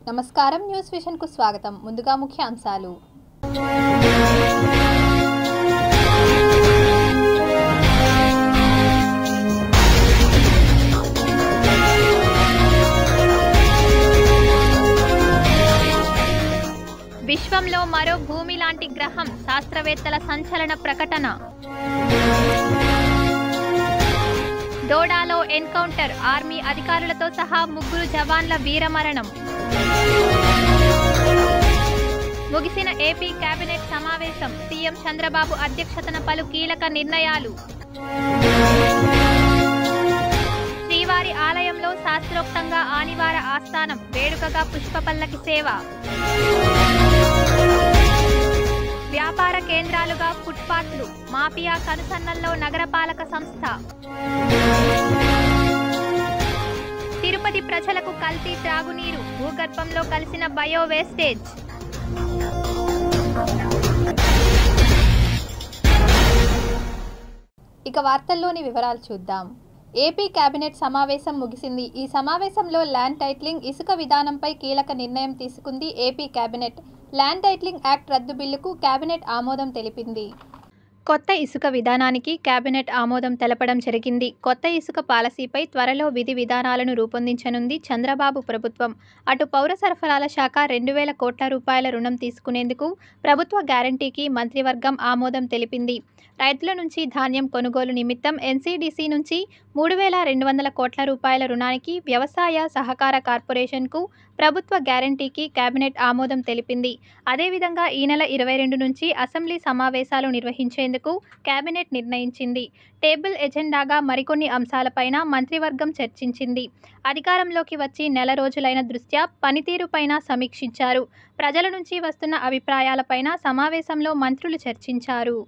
నమస్కారం news vision కు స్వాగతం. ముందుగా ముఖ్య అంశాలు. విశ్వంలో మరో భూమి లాంటి గ్రహం, శాస్త్రవేత్తల సంచలన ప్రకటన. దోడాలో ఎన్కౌంటర్, ఆర్మీ అధికారులతో సహా 3 జవాన్ల వీరమరణం. ముగిసిన ఏపీ కేబినెట్ సమావేశం, సీఎం చంద్రబాబు అధ్యక్షతన పలు కీలక నిర్ణయాలు. శ్రీవారి ఆలయంలో శాస్త్రోక్తంగా ఆనివార ఆస్థానం, వేడుకగా పుష్పపల్లకి సేవ. వ్యాపార కేంద్రాలుగా ఫుట్పాత్లు, మాఫియా కనుసన్నల్లో నగరపాలక సంస్థ. తిరుపతి ప్రజలకు కల్తీ త్రాగునీరు, భూగర్భంలో కలిసిన బయో వేస్టేజ్. ఇక వార్తల్లోని వివరాలు చూద్దాం. ఏపీ కేబినెట్ సమావేశం ముగిసింది. ఈ సమావేశంలో ల్యాండ్ టైటిలింగ్, ఇసుక విధానంపై కీలక నిర్ణయం తీసుకుంది AP cabinet. Land titling act రద్దు బిల్లుకు కేబినెట్ ఆమోదం తెలిపింది. కొత్త ఇసుక విధానానికి కేబినెట్ ఆమోదం తెలపడం జరిగింది. కొత్త ఇసుక పాలసీపై త్వరలో విధి విధానాలను రూపొందించనుంది చంద్రబాబు ప్రభుత్వం. అటు పౌర సరఫరాల శాఖ 2,000 కోట్ల రూపాయల రుణం తీసుకునేందుకు ప్రభుత్వ గ్యారంటీకి మంత్రివర్గం ఆమోదం తెలిపింది. రైతుల నుంచి ధాన్యం కొనుగోలు నిమిత్తం ఎన్సీడీసీ నుంచి 3,200 కోట్ల రూపాయల రుణానికి వ్యవసాయ సహకార కార్పొరేషన్కు ప్రభుత్వ గ్యారంటీకి కేబినెట్ ఆమోదం తెలిపింది. అదేవిధంగా ఈ నెల 22 నుంచి అసెంబ్లీ సమావేశాలు నిర్వహించేందుకు కేబినెట్ నిర్ణయించింది. టేబుల్ ఎజెండాగా మరికొన్ని అంశాలపైన మంత్రివర్గం చర్చించింది. అధికారంలోకి వచ్చి నెల రోజులైన దృష్ట్యా పనితీరుపైన సమీక్షించారు. ప్రజల నుంచి వస్తున్న అభిప్రాయాలపైన సమావేశంలో మంత్రులు చర్చించారు.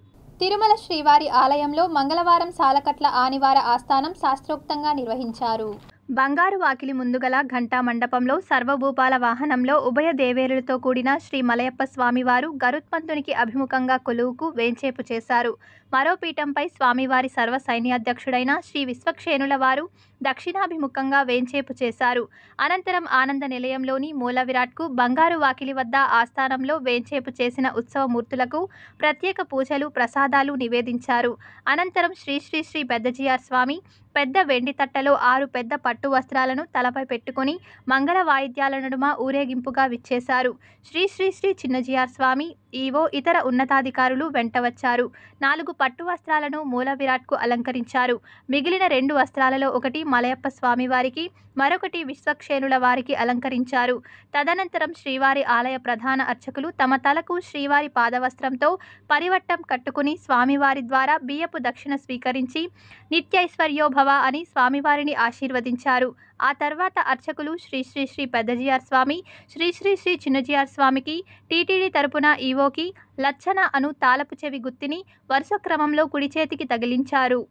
తిరుమల శ్రీవారి ఆలయంలో మంగళవారం సాలకట్ల ఆనివార ఆస్థానం శాస్త్రోక్తంగా నిర్వహించారు. బంగారు వాకిలి ముందుగల ఘంటా మండపంలో సర్వభూపాల వాహనంలో ఉభయ దేవేరులతో కూడిన శ్రీ మలయప్ప స్వామివారు గరుత్మంతునికి అభిముఖంగా కొలువుకు వేంచేపు చేశారు. మరో పీఠంపై స్వామివారి సర్వ సైన్యాధ్యక్షుడైన శ్రీ విశ్వక్షేణుల వారు దక్షిణాభిముఖంగా వేంచేపు చేశారు. అనంతరం ఆనంద నిలయంలోని మూల విరాట్కు బంగారు వాకిలి వద్ద ఆస్థానంలో వేంచేపు చేసిన ఉత్సవమూర్తులకు ప్రత్యేక పూజలు, ప్రసాదాలు నివేదించారు. అనంతరం శ్రీ శ్రీ శ్రీ పెద్దజీఆర్ స్వామి పెద్ద వెండి తట్టలో 6 పెద్ద పట్టు వస్త్రాలను తలపై పెట్టుకుని మంగళ వాయిద్యాల నడుమ ఊరేగింపుగా విచ్చేశారు. శ్రీ శ్రీ శ్రీ చిన్నజీఆర్ స్వామి, ఈవో, ఇతర ఉన్నతాధికారులు వెంట వచ్చారు. 4 పట్టు వస్త్రాలను మూల విరాట్కు అలంకరించారు. మిగిలిన 2 వస్త్రాలలో ఒకటి మలయప్ప స్వామివారికి, మరొకటి విశ్వక్షేణుల వారికి అలంకరించారు. తదనంతరం శ్రీవారి ఆలయ ప్రధాన అర్చకులు తమ తలకు శ్రీవారి పాదవస్త్రంతో పరివట్టం కట్టుకుని స్వామివారి ద్వారా బియ్యపు దక్షిణ స్వీకరించి నిత్యైశ్వర్యోభవ అని స్వామివారిని ఆశీర్వదించారు. ఆ తర్వాత అర్చకులు శ్రీ శ్రీ శ్రీ పెద్దజీఆర్ స్వామి, శ్రీ శ్రీ శ్రీ చిన్నజీఆర్ స్వామికి, టీటీడీ తరపున ఈవోకి లచ్చన అను తాళపు చెవి గుత్తిని వరుస క్రమంలో కుడి చేతికి తగిలించారు.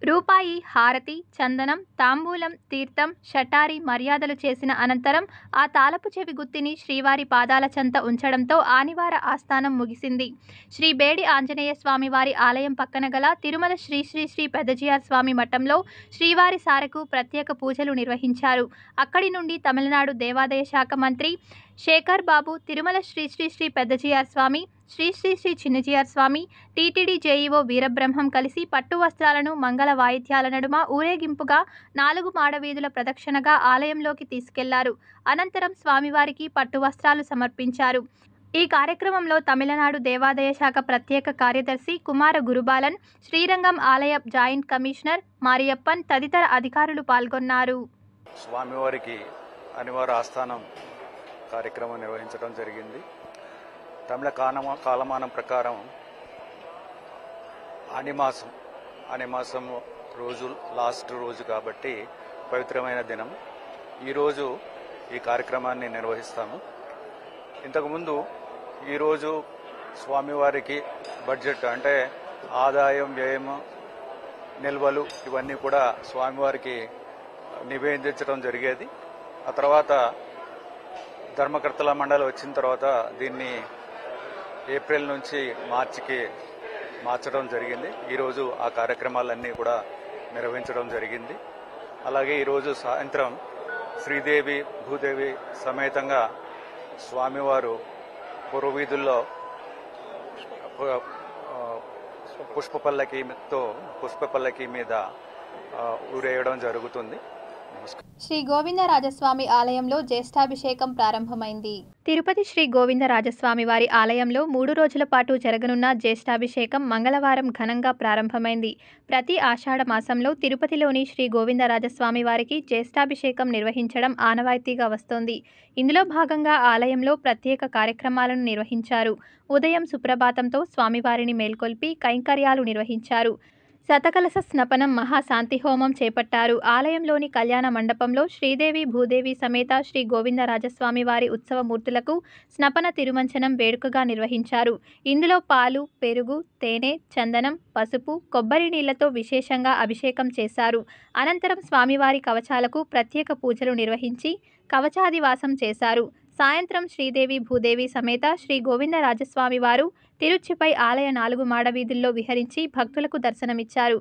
రూపాయి, హారతి, చందనం, తాంబూలం, తీర్థం, షటారి మర్యాదలు చేసిన అనంతరం ఆ తాళపు చెవి గుత్తిని శ్రీవారి పాదాల చెంత ఉంచడంతో ఆనివార ఆస్థానం ముగిసింది. శ్రీ బేడి ఆంజనేయ స్వామి వారి ఆలయం పక్కన గల తిరుమల శ్రీ శ్రీ శ్రీ పెద్దజీఆర్ స్వామి మఠంలో శ్రీవారి సారెకు ప్రత్యేక పూజలు నిర్వహించారు. అక్కడి నుండి తమిళనాడు దేవాదాయ శాఖ మంత్రి శేఖర్ బాబు తిరుమల శ్రీ శ్రీ శ్రీ పెద్దజీఆర్ స్వామి, శ్రీ శ్రీ శ్రీ చిన్నజీఆర్ స్వామి, టీటీడీ జేఈఓ వీరబ్రహ్మం కలిసి పట్టు వస్త్రాలను మంగళ వాయిద్యాల నడుమ ఊరేగింపుగా 4 మాడవీధుల ప్రదక్షిణగా ఆలయంలోకి తీసుకెళ్లారు. అనంతరం స్వామివారికి పట్టు వస్త్రాలు సమర్పించారు. ఈ కార్యక్రమంలో తమిళనాడు దేవాదాయ శాఖ ప్రత్యేక కార్యదర్శి కుమార గురుబాలన్, శ్రీరంగం ఆలయ జాయింట్ కమిషనర్ మారియప్పన్ తదితర అధికారులు పాల్గొన్నారు. స్వామివారికి అనివార ఆస్థానం కార్యక్రమం నిర్వహించడం జరిగింది. తమిళ కాలమానం ప్రకారం అనిమాసం రోజు లాస్ట్ రోజు కాబట్టి పవిత్రమైన దినం. ఈరోజు ఈ కార్యక్రమాన్ని నిర్వహిస్తాము. ఇంతకుముందు ఈరోజు స్వామివారికి బడ్జెట్ అంటే ఆదాయం, వ్యయం, నిల్వలు ఇవన్నీ కూడా స్వామివారికి నివేదించడం జరిగేది. ఆ తర్వాత ధర్మకర్తల మండలి వచ్చిన తర్వాత దీన్ని ఏప్రిల్ నుంచి మార్చికి మార్చడం జరిగింది. ఈరోజు ఆ కార్యక్రమాలన్నీ కూడా నిర్వహించడం జరిగింది. అలాగే ఈరోజు సాయంత్రం శ్రీదేవి భూదేవి సమేతంగా స్వామివారు పురవీధుల్లో పుష్పపల్లకి మీద ఊరేయడం జరుగుతుంది. శ్రీ గోవిందరాజస్వామి ఆలయంలో జ్యేష్ఠాభిషేకం ప్రారంభమైంది. తిరుపతి శ్రీ గోవిందరాజస్వామి వారి ఆలయంలో 3 రోజుల పాటు జరగనున్న జ్యేష్ఠాభిషేకం మంగళవారం ఘనంగా ప్రారంభమైంది. ప్రతి ఆషాఢ మాసంలో తిరుపతిలోని శ్రీ గోవిందరాజస్వామి వారికి జ్యేష్ఠాభిషేకం నిర్వహించడం ఆనవాయితీగా వస్తోంది. ఇందులో భాగంగా ఆలయంలో ప్రత్యేక కార్యక్రమాలను నిర్వహించారు. ఉదయం సుప్రభాతంతో స్వామివారిని మేల్కొల్పి కైంకర్యాలు నిర్వహించారు. శతకలశ స్నపనం మహాశాంతిహోమం చేపట్టారు. ఆలయంలోని కళ్యాణ మండపంలో శ్రీదేవి భూదేవి సమేత శ్రీ గోవిందరాజస్వామి వారి ఉత్సవమూర్తులకు స్నపన తిరుమంచనం వేడుకగా నిర్వహించారు. ఇందులో పాలు, పెరుగు, తేనె, చందనం, పసుపు, కొబ్బరి నీళ్లతో విశేషంగా అభిషేకం చేశారు. అనంతరం స్వామివారి కవచాలకు ప్రత్యేక పూజలు నిర్వహించి కవచాదివాసం చేశారు. సాయంత్రం శ్రీదేవి భూదేవి సమేత శ్రీ గోవిందరాజస్వామి వారు తిరుచిపై ఆలయ 4 మాడవీధుల్లో విహరించి భక్తులకు దర్శనమిచ్చారు.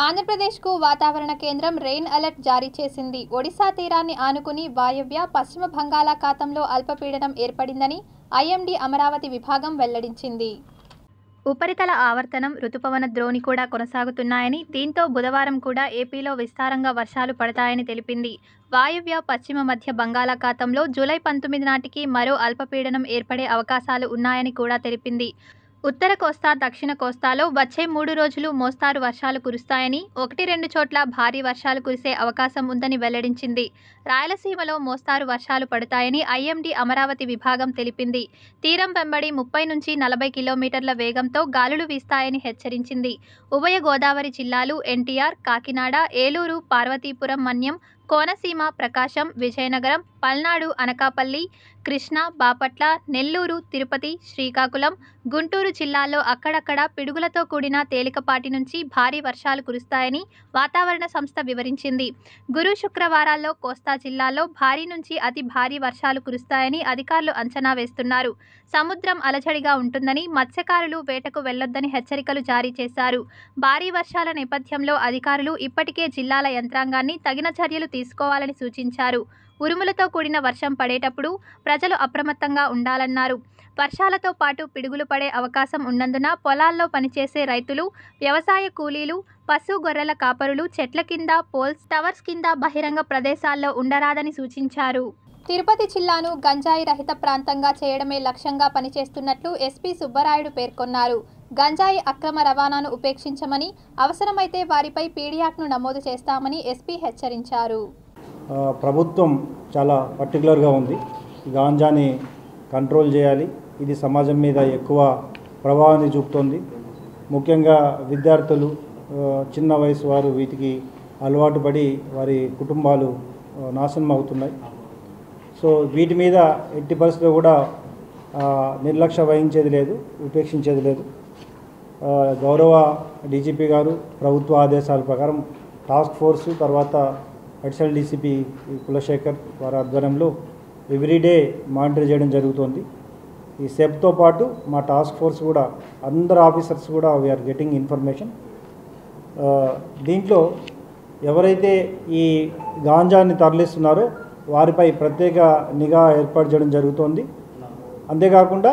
ఆంధ్రప్రదేశ్కు వాతావరణ కేంద్రం రెయిన్ అలర్ట్ జారీ చేసింది. ఒడిశా తీరాన్ని ఆనుకుని వాయవ్య పశ్చిమ బంగాళాఖాతంలో అల్పపీడనం ఏర్పడిందని ఐఎండీ అమరావతి విభాగం వెల్లడించింది. ఉపరితల ఆవర్తనం, రుతుపవన ద్రోణి కూడా కొనసాగుతున్నాయని, దీంతో బుధవారం కూడా ఏపీలో విస్తారంగా వర్షాలు పడతాయని తెలిపింది. వాయవ్య పశ్చిమ మధ్య బంగాళాఖాతంలో జూలై 19 నాటికి మరో అల్పపీడనం ఏర్పడే అవకాశాలు ఉన్నాయని కూడా తెలిపింది. ఉత్తర కోస్తా, దక్షిణ కోస్తాలో వచ్చే 3 రోజులు మోస్తారు వర్షాలు కురుస్తాయని, 1-2 చోట్ల భారీ వర్షాలు కురిసే అవకాశం ఉందని వెల్లడించింది. రాయలసీమలో మోస్తారు వర్షాలు పడతాయని ఐఎండీ అమరావతి విభాగం తెలిపింది. తీరం వెంబడి 30 నుంచి 40 కిలోమీటర్ల వేగంతో గాలులు వీస్తాయని హెచ్చరించింది. ఉభయ గోదావరి జిల్లాలు ఎన్టీఆర్, కాకినాడ, ఏలూరు, పార్వతీపురం, మన్యం, కోనసీమ, ప్రకాశం, విజయనగరం, పల్నాడు, అనకాపల్లి, కృష్ణా, బాపట్ల, నెల్లూరు, తిరుపతి, శ్రీకాకుళం, గుంటూరు జిల్లాల్లో అక్కడక్కడ పిడుగులతో కూడిన తేలికపాటి నుంచి భారీ వర్షాలు కురుస్తాయని వాతావరణ సంస్థ వివరించింది. గురు, శుక్రవారాల్లో కోస్తా జిల్లాల్లో భారీ నుంచి అతి భారీ వర్షాలు కురుస్తాయని అధికారులు అంచనా వేస్తున్నారు. సముద్రం అలజడిగా ఉంటుందని, మత్స్యకారులు వేటకు వెళ్లొద్దని హెచ్చరికలు జారీ చేశారు. భారీ వర్షాల నేపథ్యంలో అధికారులు ఇప్పటికే జిల్లాల యంత్రాంగాన్ని తగిన చర్యలు తీసుకోవాలని సూచించారు. ఉరుములతో కూడిన వర్షం పడేటప్పుడు ప్రజలు అప్రమత్తంగా ఉండాలన్నారు. వర్షాలతో పాటు పిడుగులు పడే అవకాశం ఉన్నందున పొలాల్లో పనిచేసే రైతులు, వ్యవసాయ కూలీలు, పశు గొర్రెల కాపరులు చెట్ల కింద, పోల్స్, టవర్స్ కింద బహిరంగ ప్రదేశాల్లో ఉండరాదని సూచించారు. తిరుపతి జిల్లాను గంజాయి రహిత ప్రాంతంగా చేయడమే లక్ష్యంగా పనిచేస్తున్నట్లు ఎస్పీ సుబ్బరాయుడు పేర్కొన్నారు. గంజాయి అక్రమ రవాణాను ఉపేక్షించమని, అవసరమైతే వారిపై పీడియాక్ట్ను నమోదు చేస్తామని ఎస్పీ హెచ్చరించారు. ప్రభుత్వం చాలా పర్టికులర్గా ఉంది. గాంజాని కంట్రోల్ చేయాలి. ఇది సమాజం మీద ఎక్కువ ప్రభావాన్ని చూపుతోంది. ముఖ్యంగా విద్యార్థులు, చిన్న వయసు వారు వీటికి అలవాటు పడి వారి కుటుంబాలు నాశనం అవుతున్నాయి. సో వీటి మీద ఎట్టి పరిస్థితుల్లో కూడా నిర్లక్ష్య వహించేది లేదు, ఉపేక్షించేది లేదు. గౌరవ డీజీపీ గారు ప్రభుత్వ ఆదేశాల ప్రకారం టాస్క్ ఫోర్సు, తర్వాత అడిషనల్ డీసీపీ కులశేఖర్ వారి ఆధ్వర్యంలో ఎవ్రీడే మానిటర్ చేయడం జరుగుతోంది. ఈ సెప్తో పాటు మా టాస్క్ ఫోర్స్ కూడా అందరు ఆఫీసర్స్ కూడా వీఆర్ గెటింగ్ ఇన్ఫర్మేషన్. దీంట్లో ఎవరైతే ఈ గాంజాని తరలిస్తున్నారో వారిపై ప్రత్యేక నిఘా ఏర్పాటు చేయడం జరుగుతోంది. అంతేకాకుండా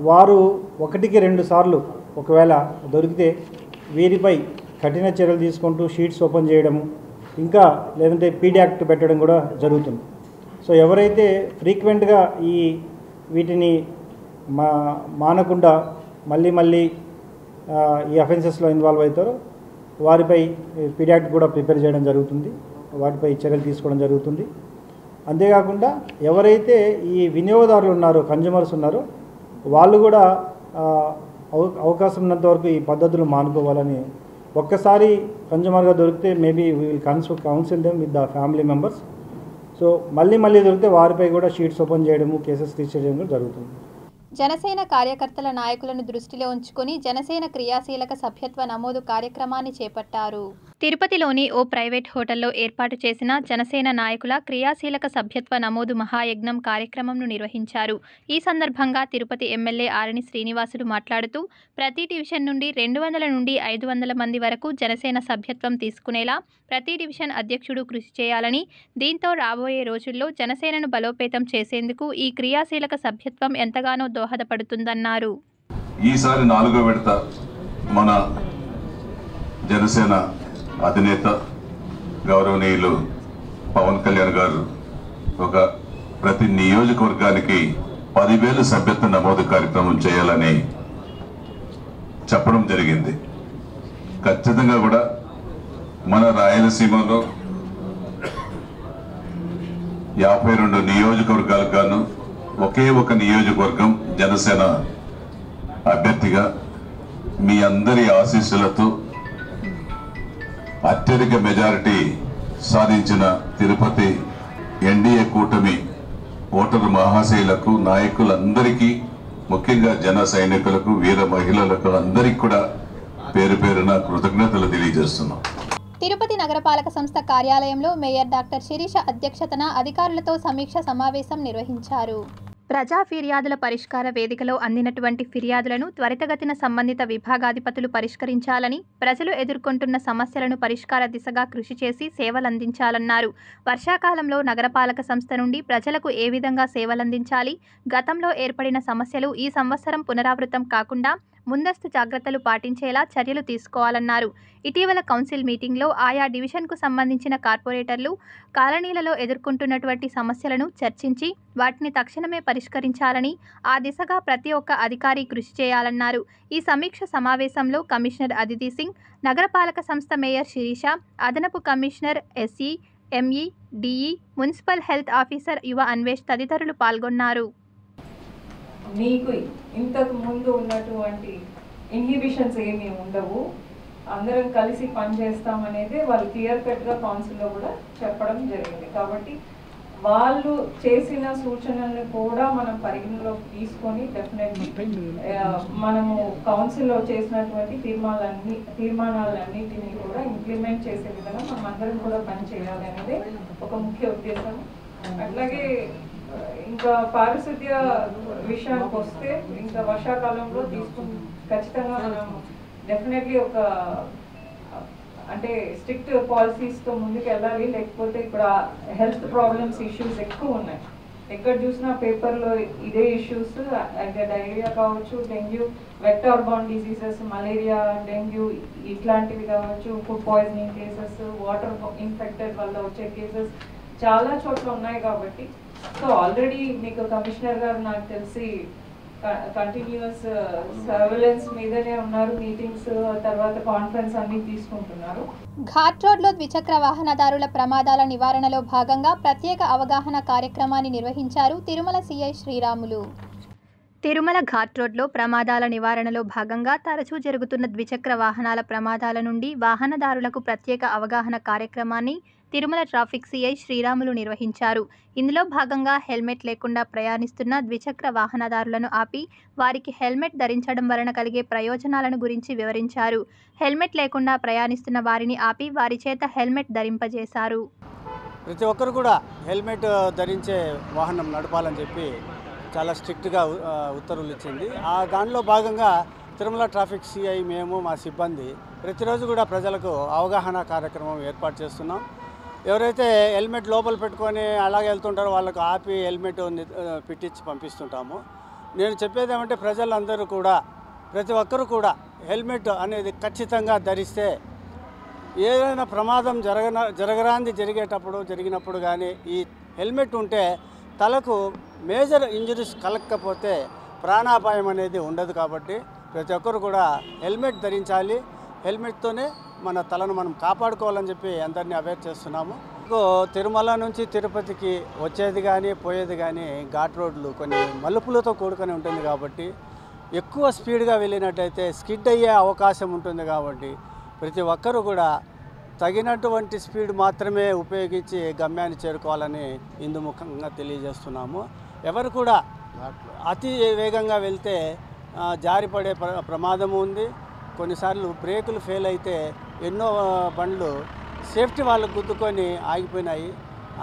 వారు 1-2 సార్లు ఒకవేళ దొరికితే వీరిపై కఠిన చర్యలు తీసుకుంటూ షీట్స్ ఓపెన్ చేయడము, ఇంకా లేదంటే పీడియాక్ట్ పెట్టడం కూడా జరుగుతుంది. సో ఎవరైతే ఫ్రీక్వెంట్గా వీటిని మానకుండా మళ్ళీ ఈ అఫెన్సెస్లో ఇన్వాల్వ్ అవుతారో వారిపై పీడియాక్ట్ కూడా ప్రిపేర్ చేయడం జరుగుతుంది, వాటిపై చర్యలు తీసుకోవడం జరుగుతుంది. అంతేకాకుండా ఎవరైతే ఈ వినియోగదారులు ఉన్నారో, కన్జ్యూమర్స్ ఉన్నారో, వాళ్ళు కూడా అవకాశం ఉన్నంత వరకు ఈ పద్ధతులు మానుకోవాలని, ఒక్కసారి కన్జ్యూమర్గా దొరికితే maybe we will counsel them with the family members. So మళ్ళీ దొరికితే వారిపై కూడా షీట్స్ ఓపెన్ చేయడము, కేసెస్ రిజిస్టర్ చేయడం కూడా జరుగుతుంది. జనసేన కార్యకర్తల నాయకులను దృష్టిలో ఉంచుకొని జనసేన క్రియాశీలక సభ్యత్వ నమోదు కార్యక్రమాన్ని చేపట్టారు. తిరుపతిలోని ఓ ప్రైవేట్ హోటల్లో ఏర్పాటు చేసిన జనసేన నాయకుల క్రియాశీలక సభ్యత్వ నమోదు మహాయజ్ఞం కార్యక్రమంను నిర్వహించారు. ఈ సందర్భంగా తిరుపతి ఎమ్మెల్యే ఆరణి శ్రీనివాసులు మాట్లాడుతూ ప్రతి డివిజన్ నుండి 200 నుండి 500 మంది వరకు జనసేన సభ్యత్వం తీసుకునేలా ప్రతి డివిజన్ అధ్యక్షుడు కృషి చేయాలని, దీంతో రాబోయే రోజుల్లో జనసేనను బలోపేతం చేసేందుకు ఈ క్రియాశీలక సభ్యత్వం ఎంతగానో దోహదపడుతుందన్నారు. ఈసారి 4వ విడత మన జనసేన అధినేత గౌరవనీయులు పవన్ కళ్యాణ్ గారు ప్రతి నియోజకవర్గానికి 10,000 సభ్యత్వ నమోదు కార్యక్రమం చేయాలని చెప్పడం జరిగింది. ఖచ్చితంగా కూడా మన రాయలసీమలో 52 నియోజకవర్గాలకు గాను ఒకే ఒక నియోజకవర్గం జనసేన అభ్యర్థిగా మీ అందరి ఆశీస్సులతో అత్యధిక మెజారిటీ సాధించిన తిరుపతి ఎన్డీఏ కూటమి ఓటరు మహాశయులకు, నాయకులందరికీ, ముఖ్యంగా జన సైనికులకు, వీర మహిళలకు అందరికీ కూడా పేరు పేరున కృతజ్ఞతలు తెలియజేస్తున్నాం. తిరుపతి నగరపాలక సంస్థ కార్యాలయంలో మేయర్ డాక్టర్ శిరీష అధ్యక్షతన అధికారులతో సమీక్ష సమావేశం నిర్వహించారు. ప్రజా ఫిర్యాదుల పరిష్కార వేదికలో అందినటువంటి ఫిర్యాదులను త్వరితగతిన సంబంధిత విభాగాధిపతులు పరిష్కరించాలని, ప్రజలు ఎదుర్కొంటున్న సమస్యలను పరిష్కార దిశగా కృషి చేసి సేవలందించాలన్నారు. వర్షాకాలంలో నగరపాలక సంస్థ నుండి ప్రజలకు ఏ విధంగా సేవలందించాలి, గతంలో ఏర్పడిన సమస్యలు ఈ సంవత్సరం పునరావృతం కాకుండా ముందస్తు జాగ్రత్తలు పాటించేలా చర్యలు తీసుకోవాలన్నారు. ఇటీవల కౌన్సిల్ మీటింగ్లో ఆయా డివిజన్కు సంబంధించిన కార్పొరేటర్లు కాలనీలలో ఎదుర్కొంటున్నటువంటి సమస్యలను చర్చించి వాటిని తక్షణమే పరిష్కరించాలని, ఆ దిశగా ప్రతి ఒక్క అధికారి కృషి చేయాలన్నారు. ఈ సమీక్ష సమావేశంలో కమిషనర్ అదితి సింగ్, నగరపాలక సంస్థ మేయర్ శిరీష, అదనపు commissioner SE, ME, DE, municipal health officer యువ అన్వేష్ తదితరులు పాల్గొన్నారు. మీకు ఇంతకు ముందు ఉన్నటువంటి ఇన్హిబిషన్స్ ఏమీ ఉండవు, అందరం కలిసి పనిచేస్తామనేది వాళ్ళు క్లియర్ కట్గా కౌన్సిల్లో కూడా చెప్పడం జరిగింది. కాబట్టి వాళ్ళు చేసిన సూచనలను కూడా మనం పరిగణలోకి తీసుకొని డెఫినెట్లీ మనము కౌన్సిల్లో చేసినటువంటి తీర్మానాలన్నిటినీ కూడా ఇంప్లిమెంట్ చేసే విధంగా మనం అందరం కూడా పనిచేయాలి అనేది ఒక ముఖ్య ఉద్దేశం. అట్లాగే ఇంకా పారిశుద్ధ్య విషయానికి వస్తే, ఇంకా వర్షాకాలంలో ఖచ్చితంగా మనం డెఫినెట్లీ అంటే స్ట్రిక్ట్ పాలసీస్తో ముందుకు వెళ్ళాలి. లేకపోతే ఇప్పుడు హెల్త్ ప్రాబ్లమ్స్ ఇష్యూస్ ఎక్కువ ఉన్నాయి. ఎక్కడ చూసినా పేపర్లో ఇదే ఇష్యూస్, అంటే డయేరియా కావచ్చు, dengue, vector born diseases, malaria, dengue ఇట్లాంటివి కావచ్చు, food poisoning cases, water infected వల్ల వచ్చే కేసెస్ చాలా చోట్ల ఉన్నాయి. కాబట్టి సో ఆల్రెడీ మీకు కమిషనర్ గారు నాకు తెలిసి కంటిన్యూస్ సర్వేలెన్స్ మీదనే ఉన్నారు. మీటింగ్స్ తర్వాత కాన్ఫరెన్స్ అన్ని తీసుకుంటున్నారు. ఘాట్ రోడ్లో ద్విచక్ర వాహనదారుల ప్రమాదాల నివారణలో భాగంగా ప్రత్యేక అవగాహన కార్యక్రమాన్ని నిర్వహించారు తిరుమల సిఐ శ్రీరాములు. తిరుమల ఘాట్ రోడ్లో ప్రమాదాల నివారణలో భాగంగా తరచూ జరుగుతున్న ద్విచక్ర వాహనాల ప్రమాదాల నుండి వాహనదారులకు ప్రత్యేక అవగాహన కార్యక్రమాన్ని తిరుమల ట్రాఫిక్ సిఐ శ్రీరాములు నిర్వహించారు. ఇందులో భాగంగా హెల్మెట్ లేకుండా ప్రయాణిస్తున్న ద్విచక్ర వాహనదారులను ఆపి వారికి హెల్మెట్ ధరించడం వలన కలిగే ప్రయోజనాలను గురించి వివరించారు. హెల్మెట్ లేకుండా ప్రయాణిస్తున్న వారిని ఆపి వారి చేత హెల్మెట్ ధరింపజేశారు. ప్రతి ఒక్కరు కూడా హెల్మెట్ ధరించే వాహనం నడపాలని చెప్పి చాలా స్ట్రిక్ట్గా ఉత్తర్వులు ఇచ్చింది. దానిలో భాగంగా తిరుమల ట్రాఫిక్ సిఐ మేము మా సిబ్బంది ప్రతిరోజు కూడా ప్రజలకు అవగాహన కార్యక్రమం ఏర్పాటు చేస్తున్నాం. ఎవరైతే హెల్మెట్ లోపల పెట్టుకొని అలాగే వెళ్తుంటారో వాళ్ళకు ఆపి హెల్మెట్ పెట్టించి పంపిస్తుంటాము. నేను చెప్పేది ఏమంటే ప్రజలందరూ కూడా, ప్రతి ఒక్కరు కూడా హెల్మెట్ అనేది ఖచ్చితంగా ధరిస్తే ఏదైనా ప్రమాదం జరిగినప్పుడు కానీ ఈ హెల్మెట్ ఉంటే తలకు మేజర్ ఇంజరీస్ కలగకపోతే ప్రాణాపాయం అనేది ఉండదు. కాబట్టి ప్రతి ఒక్కరు కూడా హెల్మెట్ ధరించాలి. హెల్మెట్తోనే మన తలను మనం కాపాడుకోవాలని చెప్పి అందరినీ అవేర్ చేస్తున్నాము. తిరుమల నుంచి తిరుపతికి వచ్చేది కానీ పోయేది కానీ ఘాట్ రోడ్లు కొన్ని మలుపులతో కూడుకొని ఉంటుంది. కాబట్టి ఎక్కువ స్పీడ్గా వెళ్ళినట్టయితే స్కిడ్ అయ్యే అవకాశం ఉంటుంది. కాబట్టి ప్రతి ఒక్కరూ కూడా తగినటువంటి స్పీడ్ మాత్రమే ఉపయోగించి గమ్యాన్ని చేరుకోవాలని ఇందుముఖంగా తెలియజేస్తున్నాము. ఎవరు కూడా అతి వేగంగా వెళ్తే జారిపడే ప్రమాదం ఉంది. కొన్నిసార్లు బ్రేకులు ఫెయిల్ అయితే ఎన్నో బండ్లు సేఫ్టీ వాళ్ళకు గుద్దుకొని ఆగిపోయినాయి.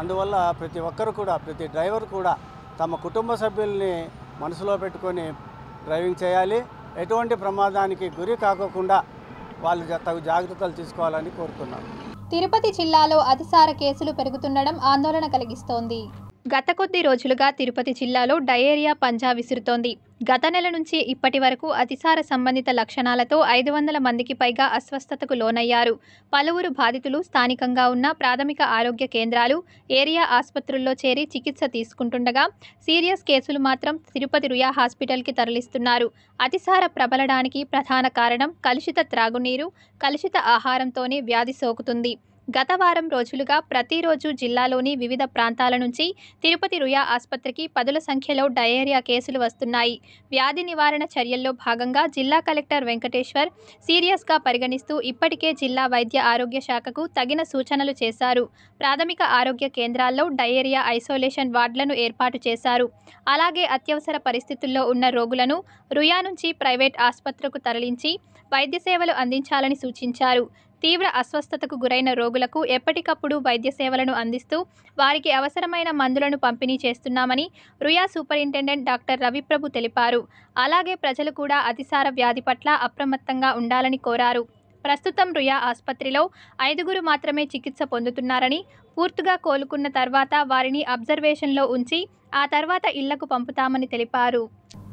అందువల్ల ప్రతి ఒక్కరు కూడా ప్రతి డ్రైవర్ కూడా తమ కుటుంబ సభ్యుల్ని మనసులో పెట్టుకొని డ్రైవింగ్ చేయాలి. ఎటువంటి ప్రమాదానికి గురి కాకుండా వాళ్ళు తగు జాగ్రత్తలు తీసుకోవాలని కోరుతున్నాను. తిరుపతి జిల్లాలో అతిసార కేసులు పెరుగుతుండడం ఆందోళన కలిగిస్తోంది. గత కొద్ది రోజులుగా తిరుపతి జిల్లాలో డయేరియా పంజా విసురుతోంది. గత నెల నుంచి ఇప్పటి వరకు అతిసార సంబంధిత లక్షణాలతో 500 మందికి పైగా అస్వస్థతకు లోనయ్యారు. పలువురు బాధితులు స్థానికంగా ఉన్న ప్రాథమిక ఆరోగ్య కేంద్రాలు, ఏరియా ఆసుపత్రుల్లో చేరి చికిత్స తీసుకుంటుండగా సీరియస్ కేసులు మాత్రం తిరుపతి రుయా హాస్పిటల్కి తరలిస్తున్నారు. అతిసార ప్రబలడానికి ప్రధాన కారణం కలుషిత త్రాగునీరు, కలుషిత ఆహారంతోనే వ్యాధి సోకుతుంది. గత వారం రోజులుగా ప్రతిరోజు జిల్లాలోని వివిధ ప్రాంతాల నుంచి తిరుపతి రుయా ఆసుపత్రికి పదుల సంఖ్యలో డయేరియా కేసులు వస్తున్నాయి. వ్యాధి నివారణ చర్యల్లో భాగంగా జిల్లా కలెక్టర్ వెంకటేశ్వర్ సీరియస్గా పరిగణిస్తూ ఇప్పటికే జిల్లా వైద్య ఆరోగ్య శాఖకు తగిన సూచనలు చేశారు. ప్రాథమిక ఆరోగ్య కేంద్రాల్లో డయేరియా ఐసోలేషన్ వార్డులను ఏర్పాటు చేశారు. అలాగే అత్యవసర పరిస్థితుల్లో ఉన్న రోగులను రుయా నుంచి ప్రైవేట్ ఆసుపత్రులకు తరలించి వైద్య సేవలు అందించాలని సూచించారు. తీవ్ర అస్వస్థతకు గురైన రోగులకు ఎప్పటికప్పుడు వైద్య సేవలను అందిస్తూ వారికి అవసరమైన మందులను పంపిణీ చేస్తున్నామని రుయా సూపరింటెండెంట్ డాక్టర్ రవిప్రభు తెలిపారు. అలాగే ప్రజలు కూడా అతిసార వ్యాధి పట్ల అప్రమత్తంగా ఉండాలని కోరారు. ప్రస్తుతం రుయా ఆసుపత్రిలో 5 మాత్రమే చికిత్స పొందుతున్నారని, పూర్తిగా కోలుకున్న తర్వాత వారిని అబ్జర్వేషన్లో ఉంచి ఆ తర్వాత ఇళ్లకు పంపుతామని తెలిపారు.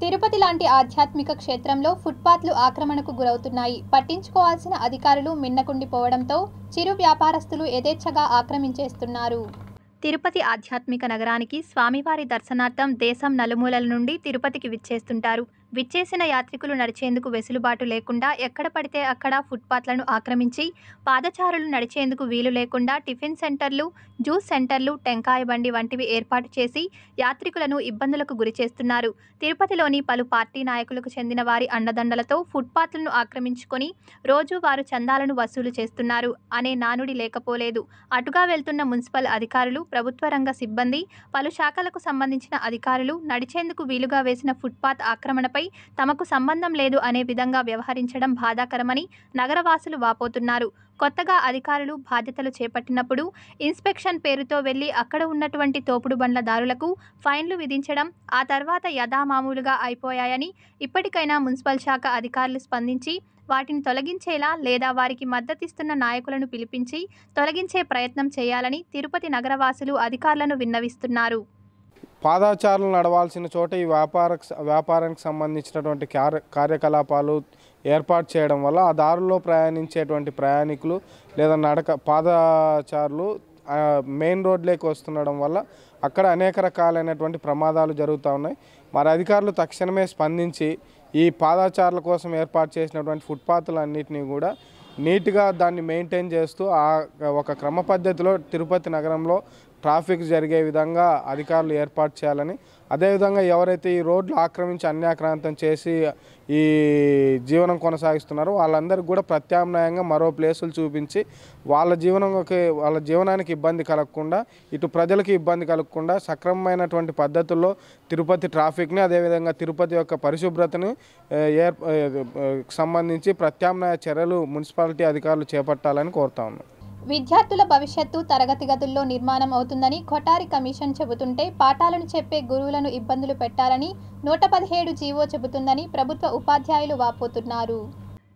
తిరుపతి లాంటి ఆధ్యాత్మిక క్షేత్రంలో ఫుట్పాత్లు ఆక్రమణకు గురవుతున్నాయి. పట్టించుకోవాల్సిన అధికారులు మిన్నకుండిపోవడంతో చిరు వ్యాపారస్తులు యథేచ్ఛగా ఆక్రమించేస్తున్నారు. తిరుపతి ఆధ్యాత్మిక నగరానికి స్వామివారి దర్శనార్థం దేశం నలుమూలల నుండి తిరుపతికి విచ్చేస్తుంటారు. విచ్చేసిన యాత్రికులు నడిచేందుకు వెసులుబాటు లేకుండా ఎక్కడ పడితే అక్కడ ఫుట్పాత్లను ఆక్రమించి పాదచారులు నడిచేందుకు వీలు లేకుండా టిఫిన్ సెంటర్లు, జ్యూస్ సెంటర్లు, టెంకాయ బండి వంటివి ఏర్పాటు చేసి యాత్రికులను ఇబ్బందులకు గురిచేస్తున్నారు. తిరుపతిలోని పలు పార్టీ నాయకులకు చెందిన వారి అండదండలతో ఫుట్పాత్లను ఆక్రమించుకొని రోజు వారు చందాలను వసూలు చేస్తున్నారు అనే నానుడి లేకపోలేదు. అటుగా వెళ్తున్న మున్సిపల్ అధికారులు, ప్రభుత్వ రంగ సిబ్బంది, పలు శాఖలకు సంబంధించిన అధికారులు నడిచేందుకు వీలుగా వేసిన ఫుట్పాత్ ఆక్రమణపై తమకు సంబంధం లేదు అనే విధంగా వ్యవహరించడం బాధాకరమని నగరవాసులు వాపోతున్నారు. కొత్తగా అధికారులు బాధ్యతలు చేపట్టినప్పుడు ఇన్స్పెక్షన్ పేరుతో వెళ్లి అక్కడ ఉన్నటువంటి తోపుడు బండ్ల దారులకు ఫైన్లు విధించడం ఆ తర్వాత యథామామూలుగా అయిపోయాయని, ఇప్పటికైనా మున్సిపల్ శాఖ అధికారులు స్పందించి వాటిని తొలగించేలా లేదా వారికి మద్దతిస్తున్న నాయకులను పిలిపించి తొలగించే ప్రయత్నం చేయాలని తిరుపతి నగరవాసులు అధికారులను విన్నవిస్తున్నారు. పాదచారులు నడవాల్సిన చోట ఈ వ్యాపారానికి సంబంధించినటువంటి కార్యకలాపాలు ఏర్పాటు చేయడం వల్ల ఆ దారుల్లో ప్రయాణించేటువంటి ప్రయాణికులు లేదా పాదచారులు మెయిన్ రోడ్లోకి వస్తుండడం వల్ల అక్కడ అనేక రకాలైనటువంటి ప్రమాదాలు జరుగుతూ ఉన్నాయి. మరి అధికారులు తక్షణమే స్పందించి ఈ పాదచారుల కోసం ఏర్పాటు చేసినటువంటి ఫుట్పాత్లన్నింటినీ కూడా నీట్గా దాన్ని మెయింటైన్ చేస్తూ ఒక క్రమ పద్ధతిలో తిరుపతి నగరంలో ట్రాఫిక్ జరిగే విధంగా అధికారులు ఏర్పాటు చేయాలని, అదేవిధంగా ఎవరైతే ఈ రోడ్లు ఆక్రమించి అన్యాక్రాంతం చేసి ఈ జీవనం కొనసాగిస్తున్నారో వాళ్ళందరికీ కూడా ప్రత్యామ్నాయంగా మరో ప్లేసులు చూపించి వాళ్ళ జీవనానికి ఇబ్బంది కలగకుండా, ఇటు ప్రజలకి ఇబ్బంది కలగకుండా సక్రమమైనటువంటి పద్ధతుల్లో తిరుపతి ట్రాఫిక్ని, అదేవిధంగా తిరుపతి యొక్క పరిశుభ్రతను సంబంధించి ప్రత్యామ్నాయ చర్యలు మున్సిపాలిటీ అధికారులు చేపట్టాలని కోరుతా ఉన్నాం. విద్యార్థుల భవిష్యత్తు తరగతి గదుల్లో నిర్మాణం అవుతుందని కొఠారి కమిషన్ చెబుతుంటే పాఠాలను చెప్పే గురువులను ఇబ్బందులు పెట్టాలని 117 జీవో చెబుతుందని ప్రభుత్వ ఉపాధ్యాయులు వాపోతున్నారు.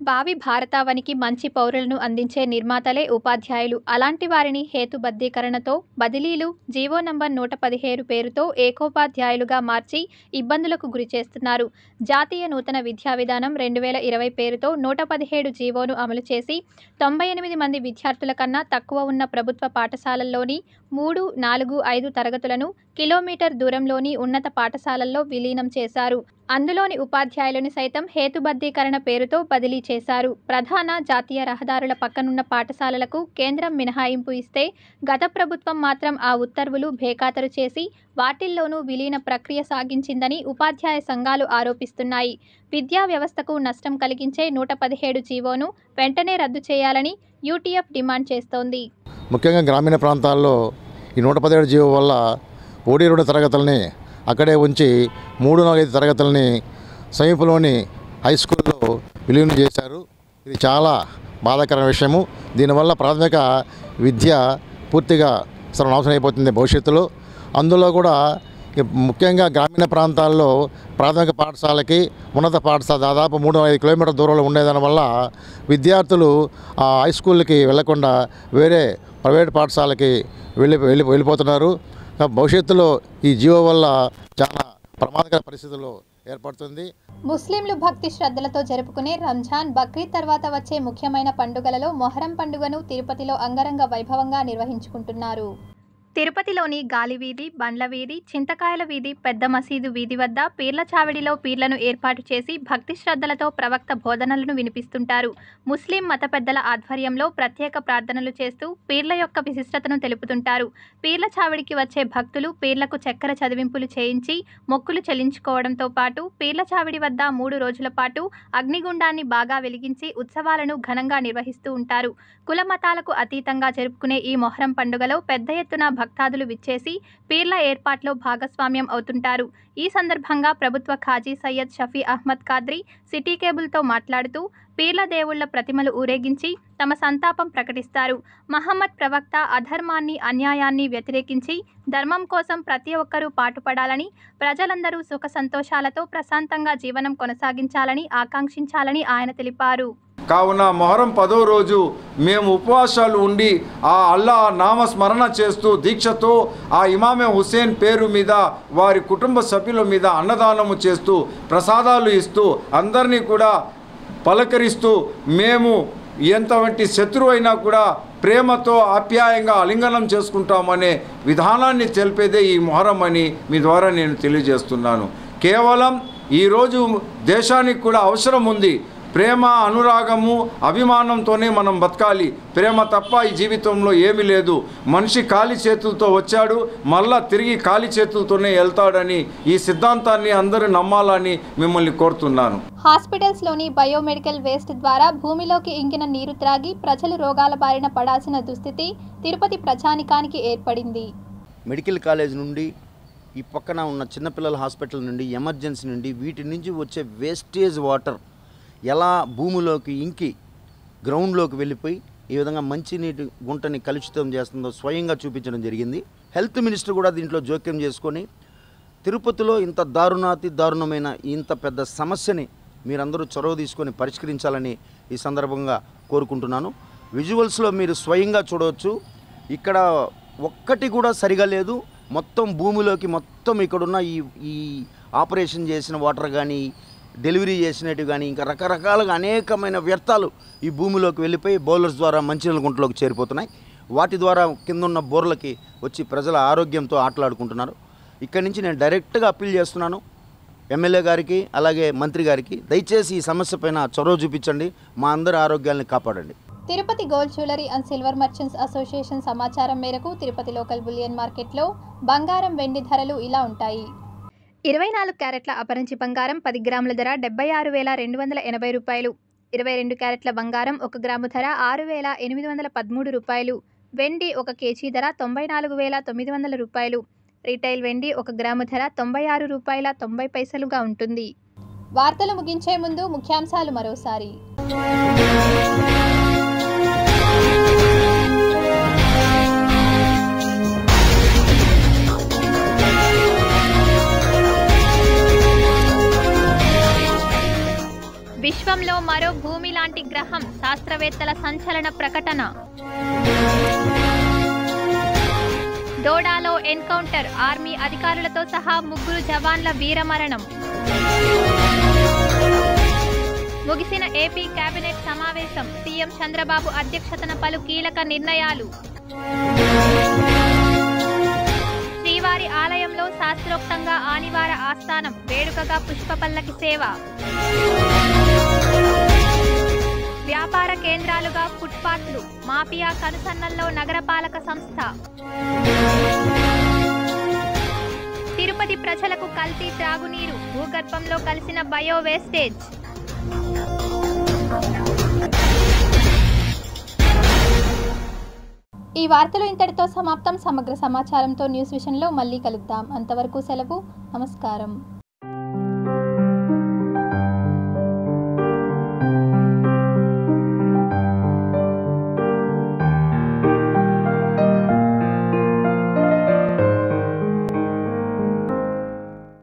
భావి భారతావనికి మంచి పౌరులను అందించే నిర్మాతలే ఉపాధ్యాయులు. అలాంటి వారిని హేతుబద్ధీకరణతో బదిలీలు, జీవో నంబర్ 117 పేరుతో ఏకోపాధ్యాయులుగా మార్చి ఇబ్బందులకు గురి చేస్తున్నారు. జాతీయ నూతన విద్యా విధానం 2020 పేరుతో 117 జీవోను అమలు చేసి 98 మంది విద్యార్థుల కన్నా తక్కువ ఉన్న ప్రభుత్వ పాఠశాలల్లోని 3, 4, 5 తరగతులను కిలోమీటర్ దూరంలోని ఉన్నత పాఠశాలల్లో విలీనం చేశారు. అందులోని ఉపాధ్యాయులను సైతం హేతుబద్ధీకరణ పేరుతో బదిలీ చేశారు. ప్రధాన జాతీయ రహదారుల పక్కనున్న పాఠశాలలకు కేంద్రం మినహాయింపు ఇస్తే గత ప్రభుత్వం మాత్రం ఆ ఉత్తర్వులు బేఖాతరు చేసి వాటిల్లోనూ విలీన ప్రక్రియ సాగించిందని ఉపాధ్యాయ సంఘాలు ఆరోపిస్తున్నాయి. విద్యా వ్యవస్థకు నష్టం కలిగించే 117 జీవోను వెంటనే రద్దు చేయాలని యూటీఎఫ్ డిమాండ్ చేస్తోంది. ముఖ్యంగా గ్రామీణ ప్రాంతాల్లో ఈ 117 జీవో వల్ల 1-2 తరగతులని అక్కడే ఉంచి 3-4 తరగతులని సమీపంలోని హై స్కూల్లో విలీనం చేశారు. ఇది చాలా బాధాకరమైన విషయము. దీనివల్ల ప్రాథమిక విద్య పూర్తిగా సర్వనాశనం అయిపోతుంది భవిష్యత్తులో. అందులో కూడా ముఖ్యంగా గ్రామీణ ప్రాంతాల్లో ప్రాథమిక పాఠశాలకి ఉన్నత పాఠశాల దాదాపు 3-5 కిలోమీటర్ల దూరంలో ఉండేదానివల్ల విద్యార్థులు ఆ హై స్కూల్కి వెళ్లకుండా వేరే ప్రైవేట్ పాఠశాలకి వెళ్ళిపోతున్నారు. భవిష్యత్తులో ఈ జీవో వల్ల చాలా ప్రమాదకర పరిస్థితుల్లో ఏర్పడుతుంది. ముస్లింలు భక్తి శ్రద్ధలతో జరుపుకునే రంజాన్, బక్రీద్ తర్వాత వచ్చే ముఖ్యమైన పండుగలలో మొహరం పండుగను తిరుపతిలో అంగరంగ వైభవంగా నిర్వహించుకుంటున్నారు. తిరుపతిలోని గాలివీధి, బండ్ల వీధి, చింతకాయల వీధి, పెద్ద మసీదు వీధి వద్ద పీర్ల చావిడిలో పీర్లను ఏర్పాటు చేసి భక్తి శ్రద్ధలతో ప్రవక్త బోధనలను వినిపిస్తుంటారు. ముస్లిం మత పెద్దల ఆధ్వర్యంలో ప్రత్యేక ప్రార్థనలు చేస్తూ పీర్ల యొక్క విశిష్టతను తెలుపుతుంటారు. పీర్ల చావిడికి వచ్చే భక్తులు పీర్లకు చక్కెర చదివింపులు చేయించి మొక్కులు చెల్లించుకోవడంతో పాటు పీర్ల చావిడి వద్ద 3 రోజుల పాటు అగ్నిగుండాన్ని బాగా వెలిగించి ఉత్సవాలను ఘనంగా నిర్వహిస్తూ ఉంటారు. కుల మతాలకు అతీతంగా జరుపుకునే ఈ మొహరం పండుగలో పెద్ద ఎత్తున భక్తాదులు విచ్చేసి పీర్ల ఏర్పాట్లో భాగస్వామ్యం అవుతుంటారు. ఈ సందర్భంగా ప్రభుత్వ ఖాజీ సయ్యద్ షఫీ అహ్మద్ ఖాద్రీ సిటీ కేబుల్తో మాట్లాడుతూ పీర్ల దేవుళ్ల ప్రతిమలు ఊరేగించి తమ సంతాపం ప్రకటిస్తారు. మహమ్మద్ ప్రవక్త అధర్మాన్ని, అన్యాయాన్ని వ్యతిరేకించి ధర్మం కోసం ప్రతి ఒక్కరూ పాటుపడాలని, ప్రజలందరూ సుఖ సంతోషాలతో ప్రశాంతంగా జీవనం కొనసాగించాలని ఆకాంక్షించాలని ఆయన తెలిపారు. కావున మొహరం 10వ రోజు మేము ఉపవాసాలు ఉండి ఆ అల్లా నామస్మరణ చేస్తూ దీక్షతో ఆ ఇమామే హుసేన్ పేరు మీద వారి కుటుంబ సభ్యుల మీద అన్నదానము చేస్తూ ప్రసాదాలు ఇస్తూ అందరినీ కూడా పలకరిస్తూ మేము ఎంతవంటి శత్రువు అయినా కూడా ప్రేమతో ఆప్యాయంగా ఆలింగనం చేసుకుంటామనే విధానాన్ని తెలిపేదే ఈ మొహరం అని మీ ద్వారా నేను తెలియజేస్తున్నాను. కేవలం ఈరోజు దేశానికి కూడా అవసరం ఉంది. ప్రేమ, అనురాగము, అభిమానంతోనే మనం బతకాలి. ప్రేమ తప్ప ఈ జీవితంలో ఏమీ లేదు. మనిషి ఖాళీ చేతులతో వచ్చాడు, మళ్ళా తిరిగి ఖాళీ చేతులతోనే వెళ్తాడని ఈ సిద్ధాంతాన్ని అందరూ నమ్మాలని మిమ్మల్ని కోరుతున్నాను. హాస్పిటల్స్లోని బయోమెడికల్ వేస్ట్ ద్వారా భూమిలోకి ఇంకిన నీరు త్రాగి ప్రజలు రోగాల బారిన పడాల్సిన దుస్థితి తిరుపతి ప్రజానికానికి ఏర్పడింది. మెడికల్ కాలేజ్ నుండి ఈ పక్కన ఉన్న చిన్నపిల్లల హాస్పిటల్ నుండి, ఎమర్జెన్సీ నుండి, వీటి నుంచి వచ్చే వేస్టేజ్ వాటర్ ఎలా భూమిలోకి ఇంకి గ్రౌండ్లోకి వెళ్ళిపోయి ఈ విధంగా మంచినీటి గుంటని కలుషితం చేస్తుందో స్వయంగా చూపించడం జరిగింది. హెల్త్ మినిస్టర్ కూడా దీంట్లో జోక్యం చేసుకొని తిరుపతిలో ఇంత దారుణమైన ఇంత పెద్ద సమస్యని మీరందరూ చొరవ తీసుకొని పరిష్కరించాలని ఈ సందర్భంగా కోరుకుంటున్నాను. విజువల్స్లో మీరు స్వయంగా చూడవచ్చు. ఇక్కడ ఒక్కటి కూడా సరిగా లేదు. మొత్తం భూమిలోకి మొత్తం ఇక్కడున్న ఈ ఆపరేషన్ చేసిన వాటర్ కానీ, డెలివరీ చేసినట్టు కానీ, ఇంకా రకరకాలుగా అనేకమైన వ్యర్థాలు ఈ భూమిలోకి వెళ్ళిపోయి బౌలర్స్ ద్వారా మంచినీళ్ళ గుంటలోకి చేరిపోతున్నాయి. వాటి ద్వారా కిందున్న బోర్లకి వచ్చి ప్రజల ఆరోగ్యంతో ఆటలాడుకుంటున్నారు. ఇక్కడి నుంచి నేను డైరెక్ట్గా అప్పీల్ చేస్తున్నాను ఎమ్మెల్యే గారికి, అలాగే మంత్రి గారికి, దయచేసి ఈ సమస్య పైన చొరవ చూపించండి, మా అందరి ఆరోగ్యాన్ని కాపాడండి. Tirupati gold jewellery and silver merchants association సమాచారం మేరకు తిరుపతి లోకల్ బులియన్ మార్కెట్లో బంగారం, వెండి ధరలు ఇలా ఉంటాయి. 24 క్యారెట్ల అపరంచి బంగారం 10 గ్రాముల ధర 76,280 రూపాయలు. 22 క్యారెట్ల బంగారం 1 గ్రాము ధర 6,813 రూపాయలు. వెండి 1 కేజీ ధర 94,900 రూపాయలు. రీటైల్ వెండి 1 గ్రాము ధర 96 రూపాయల 90 పైసలుగా ఉంటుంది. వార్తలు ముగించే ముందు ముఖ్యాంశాలు మరోసారి. విశ్వంలో మరో భూమి లాంటి గ్రహం, శాస్త్రవేత్తల సంచలన ప్రకటన. దోడాలో ఎన్కౌంటర్, ఆర్మీ అధికారులతో సహా 3 జవాన్ల వీరమరణం. ముగిసిన ఏపీ కేబినెట్ సమావేశం, సీఎం చంద్రబాబు అధ్యక్షతన పలు కీలక నిర్ణయాలు. శ్రీవారి స్వామివారి ఆలయంలో శాస్త్రోక్తంగా ఆనివార ఆస్థానం వేడుకగా పుష్పపల్లకి సేవ. వ్యాపార కేంద్రాలుగా ఫుట్పాత్లు, మాఫియా కనుసన్నల్లో నగరపాలక సంస్థ. తిరుపతి ప్రజలకు కల్తీ త్రాగునీరు, భూగర్భంలో కలిసిన బయో వేస్టేజ్. ఈ వార్తలు ఇంతటితో సమాప్తం. సమగ్ర సమాచారంతో న్యూస్ విషన్లో మళ్ళీ కలుద్దాం. అంతవరకు సెలవు. నమస్కారం.